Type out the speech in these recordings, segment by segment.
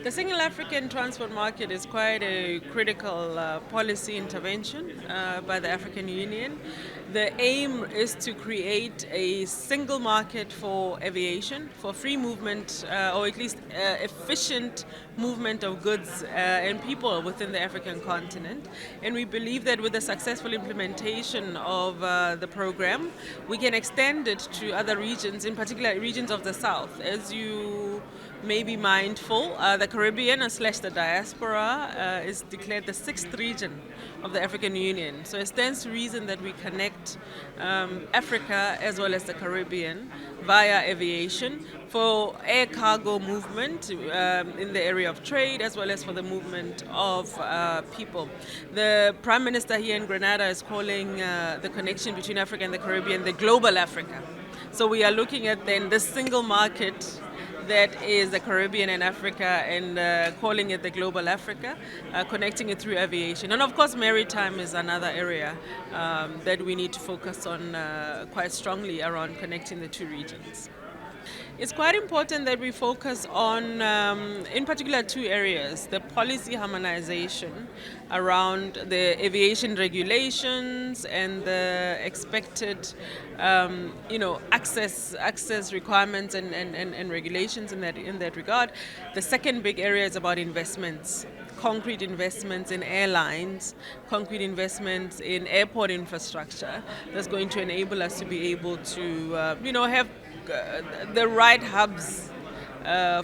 The single African transport market is quite a critical policy intervention by the African Union. The aim is to create a single market for aviation, for free movement, or at least efficient movement of goods and people within the African continent. And we believe that with the successful implementation of the program, we can extend it to other regions, in particular regions of the South. As you may be mindful, the Caribbean slash the diaspora is declared the sixth region of the African Union. So it stands to reason that we connect Africa as well as the Caribbean via aviation for air cargo movement in the area of trade as well as for the movement of people. The Prime Minister here in Grenada is calling the connection between Africa and the Caribbean the global Africa. So we are looking at then this single market that is the Caribbean and Africa and calling it the global Africa, connecting it through aviation. And of course, maritime is another area that we need to focus on quite strongly around connecting the two regions. It's quite important that we focus on, in particular, two areas: the policy harmonization around the aviation regulations and the expected, access requirements and regulations in that regard. The second big area is about investments. Concrete investments in airlines, concrete investments in airport infrastructure that's going to enable us to be able to, have the right hubs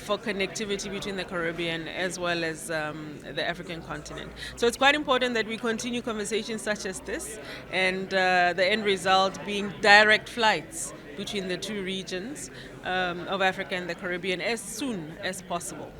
for connectivity between the Caribbean as well as the African continent. So it's quite important that we continue conversations such as this, and the end result being direct flights between the two regions of Africa and the Caribbean as soon as possible.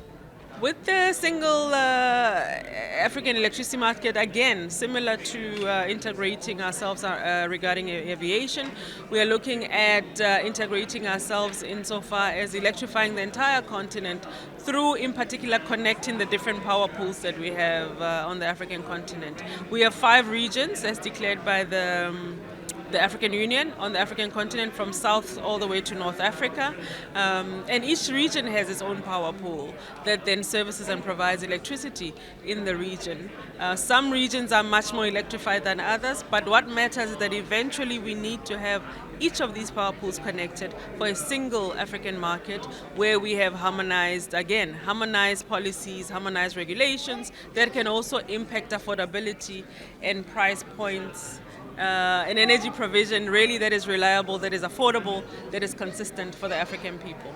With the single African electricity market, again, similar to integrating ourselves regarding aviation, we are looking at integrating ourselves insofar as electrifying the entire continent through, in particular, connecting the different power pools that we have on the African continent. We have 5 regions as declared by the African Union on the African continent, from south all the way to North Africa. And each region has its own power pool that then services and provides electricity in the region. Some regions are much more electrified than others, but what matters is that eventually we need to have each of these power pools connected for a single African market where we have harmonized policies, harmonized regulations that can also impact affordability and price points, an energy provision really that is reliable, that is affordable, that is consistent for the African people.